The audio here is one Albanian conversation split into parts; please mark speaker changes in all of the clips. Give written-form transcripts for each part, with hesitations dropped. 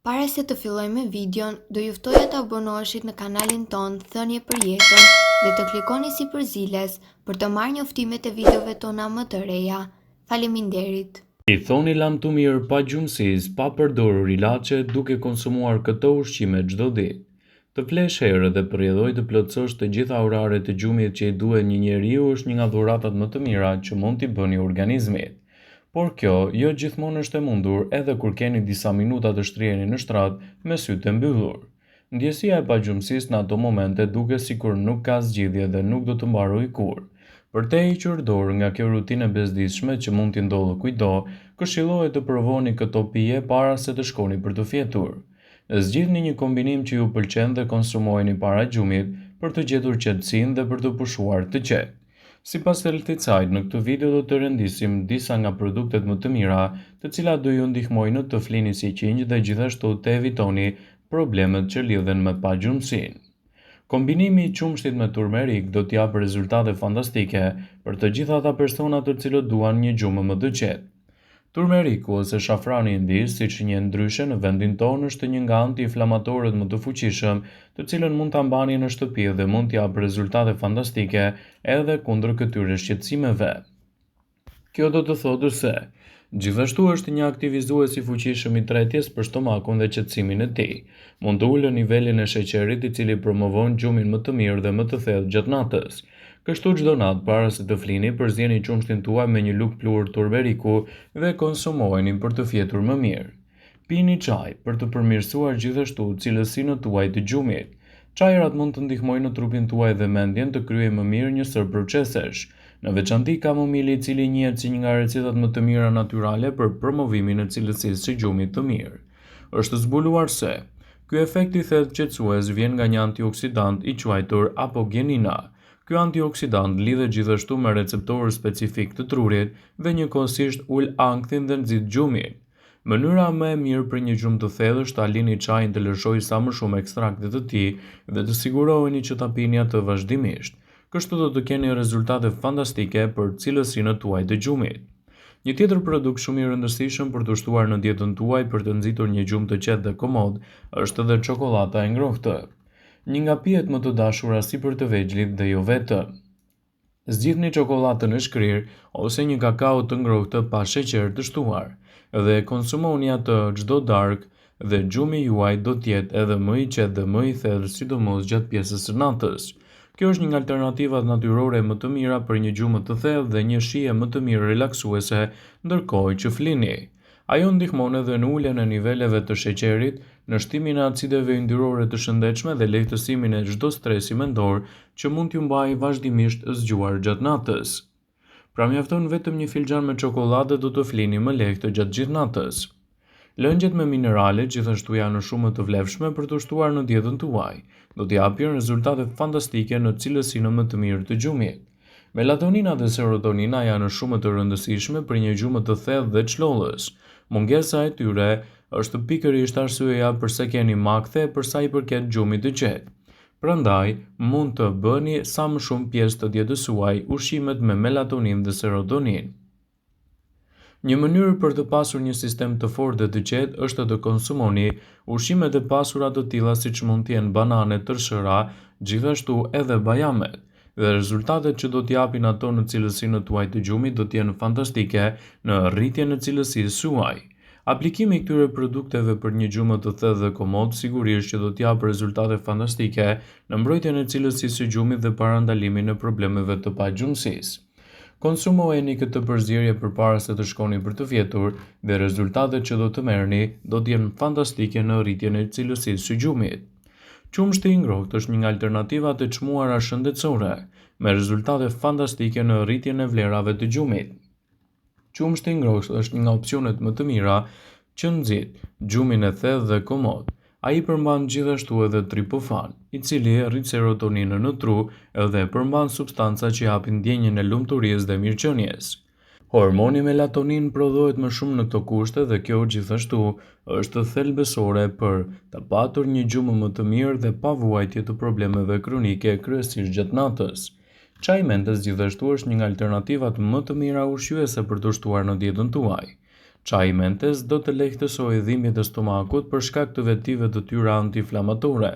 Speaker 1: Para se të fillojmë me videon, do ju ftoja të abonoheshit në kanalin ton Thënie për Jetën dhe të klikoni si përziles për të marrë njoftimet e videove tona më të reja. Faleminderit.
Speaker 2: I thoni lam të mirë pa gjumësis, pa përdorur ilaçe duke konsumuar këto ushqime çdo ditë. Të flesh herë dhe përjedhoj të plotësosh të gjitha oraret të gjumit që i duhet një njeriu është një nga dhuratat më të mira që mund t'i bëni organizmit. Por kjo jo gjithmonë është e mundur edhe kur keni disa minuta të shtriheni në shtrat me sytë e mbyllur. Ndjesia e pagjumësisë në ato momente duket sikur nuk ka zgjidhje dhe nuk do të mbarojë kurrë. Për te hequr dorë nga kjo rutinë e bezdisshme që mund t'i ndodhë kujdo, këshillohet të provoni këto pije para se të shkoni për të fjetur. Zgjidhni një kombinim që ju pëlqen dhe konsumojeni para gjumit për të gjetur qetësinë dhe për të pushuar të qetë. Sipas Healthy-Side, në këtë video do të rendisim disa nga produktet më të mira, të cilat do ju ndihmojnë të flini si qinj dhe gjithashtu të evitoni problemet që lidhen me pagjumësinë. Kombinimi i qumshtit me turmerik do t'jap rezultate fantastike për të gjitha ata persona të cilët duan një gjumë më të qetë. Turmeriku ose shafrani indis, siç njihet ndryshe në vendin tonë, është një nga anti-inflamatorët më të fuqishëm, të cilën mund ta mbani në shtëpi dhe mund t'jap rezultate fantastike edhe kundër këtyre shqetësimeve. Kjo do të thotë se gjithashtu është një aktivizues i fuqishëm i tretjes për stomakun dhe qetësimin e tij. Mund të ulë nivelin e sheqerit, i cili promovon gjumin më të mirë dhe më të thellë gjatë natës. Kështu çdo natë para se të flini, përzieni qumshtin tuaj me një lugë pluhur turmeriku dhe konsumojeni për të fjetur më mirë. Pini çaj për të përmirësuar gjithashtu cilësinë tuaj të gjumit. Çajrat mund të ndihmojnë në trupin tuaj dhe mendjen të kryejë më mirë një sër procesesh. Në veçanti kamomili, i cili njihet si një nga recetat më të mira natyrale për promovimin e cilësisë së gjumit të mirë. Është zbuluar se ky efekt i thellë qetësues vjen nga një antioksidant i quajtur apogenina. Ky antioksidant lidhet gjithashtu me receptorë specifik të trurit dhe njëkohësisht ul ankthin dhe nxit gjumin. Mënyra më e mirë për një gjumë të thellë është ta lini çajin të lëshojë sa më shumë ekstrakte të tij dhe të siguroheni që ta pini atë vazhdimisht. Kështu do të keni rezultate fantastike për cilësinë tuaj të gjumit. Një tjetër produkt shumë i rëndësishëm për të shtuar në dietën tuaj për të nxitur një gjumë të qetë dhe komod është edhe çokolata e ngrohtë. Një nga pijet më të dashura si për të vegjëlit dhe jo vetëm. Zgjidhni çokoladën e shkrirë ose një kakao të ngrohtë pa sheqer të shtuar dhe konsumoni atë çdo darkë dhe gjumi juaj do të jetë edhe më i qetë dhe më i thellë, sidomos gjatë pjesës së natës. Kjo është një nga alternativat natyrore më të mira për një gjumë të thellë dhe një shije më të mirë relaksuese ndërkohë që flini. Ajo ndihmon edhe në uljen e niveleve të sheqerit, në shtimin e acideve yndyrore të shëndetshme dhe lehtësimin e çdo stresi mendor që mund t'ju mbajë vazhdimisht zgjuar gjatë natës. Pra mjafton vetëm një filxhan me çokoladë do të flini më lehtë gjatë gjithë natës. Lëngjet me minerale gjithashtu janë shumë të vlefshme për të shtuar në dietën tuaj. Do t'i japin rezultate fantastike në cilësinë më të mirë të gjumit. Melatonina dhe serotonina janë shumë të rëndësishme për një gjumë të thellë dhe çlollës. Mungesa e tyre është pikërisht arsyeja pse keni makthe për sa i përket gjumit të qetë. Prandaj, mund të bëni sa më shumë pjesë të dietës suaj ushqimet me melatonin dhe serotonin. Një mënyrë për të pasur një sistem të fortë dhe të qetë është të konsumoni ushqime të pasura të tilla siç mund të jenë banane, tërshëra, gjithashtu edhe bajamet. Dhe rezultatet që do t'japin ato në cilësinë tuaj të gjumit do t'jenë fantastike në rritjen e cilësisë suaj. Aplikimi i këtyre produkteve për një gjumë të thellë dhe komod sigurisht që do t'japë rezultate fantastike në mbrojtjen e cilësisë së gjumit dhe parandalimin e problemeve të pagjumësisë. Konsumojeni këtë përzierje përpara se të shkoni për të fjetur dhe rezultatet që do të merrni do të jenë fantastike në rritjen e cilësisë së gjumit. Qumshti i ngrohtë është një nga alternativat e çmuara shëndetësore, me rezultate fantastike në rritjen e vlerave të gjumit. Qumshti i ngrohtë është një nga opsionet më të mira që nxit gjumin e thellë dhe komod. Ai përmban gjithashtu edhe triptofan, i cili rrit serotoninën në tru edhe përmban substanca që japin ndjenjen e lumturisë dhe mirëqenies. Hormoni melatonin prodhohet më shumë në këto kushte dhe kjo gjithashtu është thelbësore për të patur një gjumë më të mirë dhe pa vuajtje të problemeve kronike kryesisht gjatë natës. Çaji mentes gjithashtu është një nga alternativat më të mira ushqyese për të shtuar në dietën tuaj. Çaji mentes do të lehtësojë dhimbjet e stomakut për shkak të vetive të tyre antiinflamatore,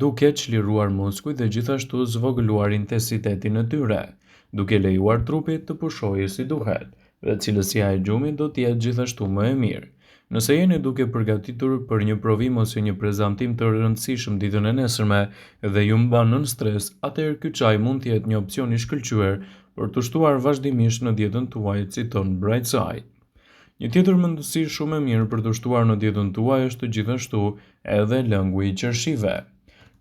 Speaker 2: duke çliruar muskujt dhe gjithashtu zvogëluar intensitetin e tyre, duke lejuar trupit të pushojë si duhet, dhe cilësia e gjumit do të jetë gjithashtu më e mirë. Nëse jeni duke përgatitur për një provim ose një prezantim të rëndësishëm ditën e nesërme dhe ju mban nën stres, atëherë ky çaj mund të jetë një opsion i shkëlqyer për të shtuar vazhdimisht në dietën tuaj, citon Brightside. Një tjetër mundësi shumë e mirë për të shtuar në dietën tuaj është gjithashtu edhe lëngu i qershive.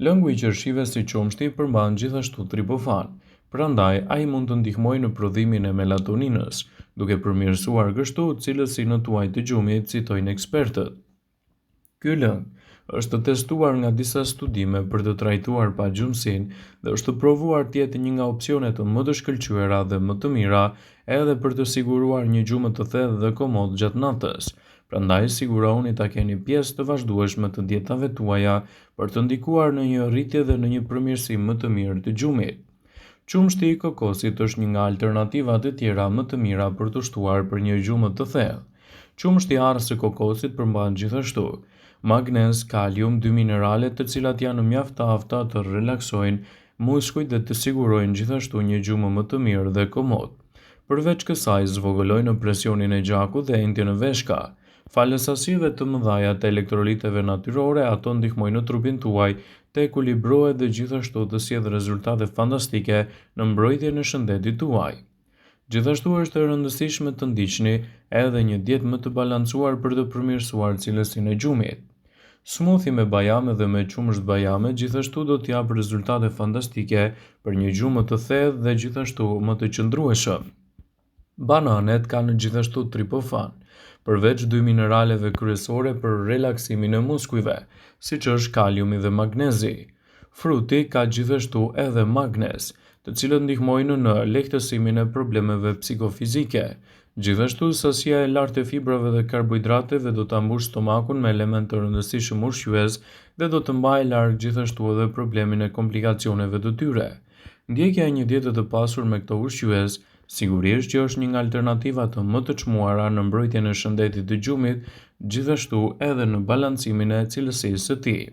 Speaker 2: Lëngu i qershive si qumshti përmban gjithashtu triptofan, prandaj ai mund të ndihmojë në prodhimin e melatoninës, duke përmirësuar kështu cilësinë tuaj të gjumit, citojnë ekspertët. Ky lëng është testuar nga disa studime për të trajtuar pagjumsinë dhe është provuar të jetë një nga opsionet më të shkëlqyera dhe më të mira edhe për të siguruar një gjumë të thellë dhe komod gjatë natës. Prandaj siguroni ta keni pjesë të vazhdueshme të dietave tuaja për të ndikuar në një rritje dhe në një përmirësim më të mirë të gjumit. Qumshti i kokosit është një nga alternativat e tjera më të mira për të shtuar për një gjumë të thellë. Qumshti i arrës së kokosit përmban gjithashtu magnez, kalium, dy minerale të cilat janë mjaft të afta të relaksojnë muskujt dhe të sigurojnë gjithashtu një gjumë më të mirë dhe komod. Përveç kësaj, zvogëlojnë presionin e gjakut dhe entjen e veshka. Falë sasive të mëdhaja të elektroliteve natyrore, ato ndihmojnë në trupin tuaj të ekuilibrohet dhe gjithashtu të sjellë rezultate fantastike në mbrojtjen e shëndetit tuaj. Gjithashtu është e rëndësishme të ndiqni edhe një dietë më të balancuar për të përmirësuar cilësinë e gjumit. Smoothie me bajame dhe me qumësht bajame gjithashtu do të japë rezultate fantastike për një gjumë të thellë dhe gjithashtu më të qëndrueshëm. Bananet kanë gjithashtu triptofan, përveç dy mineraleve kryesore për relaksimin e muskujve, siç është kaliumi dhe magnezi. Fruti ka gjithashtu edhe magnez, të cilët ndihmojnë në lehtësimin e problemeve psikofizike. Gjithashtu, sasia e lartë e fibrave dhe karbohidrateve do ta mbushë stomakun me elementë të rëndësishëm ushqyes dhe do të mbajë larg gjithashtu edhe problemin e komplikacioneve të tyre. Ndjekja e një diete të pasur me këto ushqyes sigurisht që është një nga alternativat më të çmuara në mbrojtjen e shëndetit të gjumit, gjithashtu edhe në balancimin e cilësisë së tij.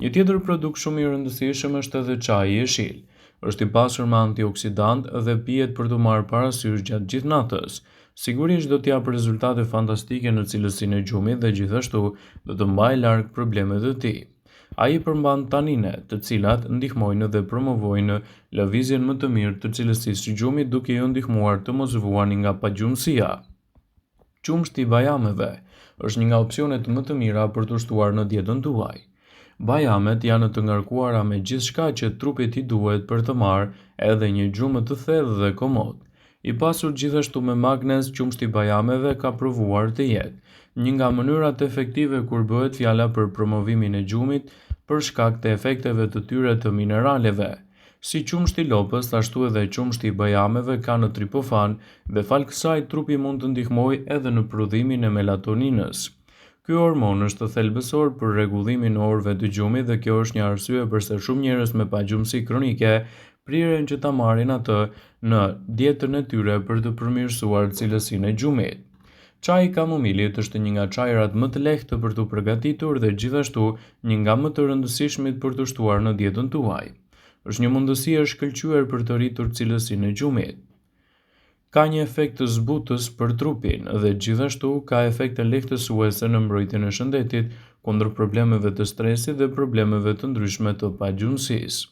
Speaker 2: Një tjetër produkt shumë i rëndësishëm është edhe çaji i jeshil. Është i pasur me antioksidant dhe pihet për të marrë parasysh gjatë gjithë natës. Sigurisht do të japë rezultate fantastike në cilësinë e gjumit dhe gjithashtu do të mbajë larg problemet e tij. Ai përmban tanine, të cilat ndihmojnë dhe promovojnë lëvizjen më të mirë të cilësisë së gjumit, duke ju ndihmuar të mos vuani nga pagjumësia. Qumshti i bajameve është një nga opsionet më të mira për të shtuar në dietën tuaj. Bajamet janë të ngarkuara me gjithçka që trupit i duhet për të marrë edhe një gjumë të thellë dhe komod. I pasur gjithashtu me magnez, qumshti i bajameve ka provuar të jetë një nga mënyrat efektive kur bëhet fjala për promovimin e gjumit për shkak të efekteve të tyre të mineraleve. Si qumshti i lopës, ashtu edhe qumshti i bajameve kanë triptofan dhe falë kësaj trupi mund të ndihmojë edhe në prodhimin e melatoninës. Ky hormon është thelbësor për rregullimin e orëve të gjumit dhe kjo është një arsye pse shumë njerëz me pagjumësi kronike priren që ta marrin atë në dietën e tyre për të përmirësuar cilësinë e gjumit. Çaji i kamomilit është një nga çajrat më të lehtë për të përgatitur dhe gjithashtu një nga më të rëndësishmit për të shtuar në dietën tuaj. Është një mundësi e shkëlqyer për të rritur cilësinë e gjumit. Ka një efekt të zbutës për trupin dhe gjithashtu ka efekte lehtësuese në mbrojtjen e shëndetit kundër problemeve të stresit dhe problemeve të ndryshme të pagjumësisë.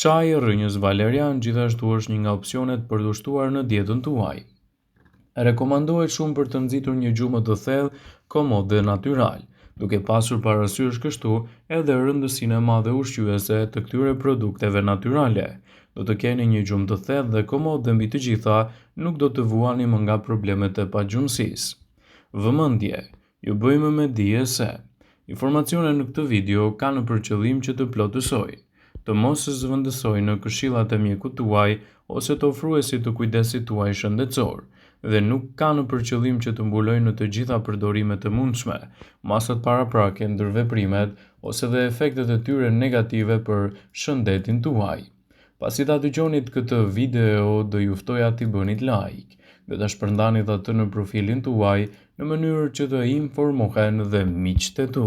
Speaker 2: Çaji i rrënjës valerian gjithashtu është një nga opsionet për të shtuar në dietën tuaj. Rekomandohet shumë për të nxitur një gjumë të thellë, komod dhe natyral, duke pasur parasysh kështu edhe rëndësinë e madhe ushqyese të këtyre produkteve natyrale. Do të keni një gjumë të thellë dhe komod dhe mbi të gjitha nuk do të vuani më nga problemet e pagjumësisë. Vëmendje, ju bëjmë me dije se informacionet në këtë video kanë për qëllim që të plotësojë, të mos zëvendësojë në këshillat e mjekut tuaj ose të ofruesit të kujdesit tuaj shëndetësor, dhe nuk kanë për qëllim që të mbulojnë në të gjitha përdorimet e mundshme, masat paraprake, ndërveprimet ose dhe efektet e tyre negative për shëndetin tuaj. Pasi ta dëgjonit këtë video, do ju ftoja t'i bënit like dhe ta shpërndanit atë në profilin tuaj në mënyrë që të informohen dhe miqtë e tu.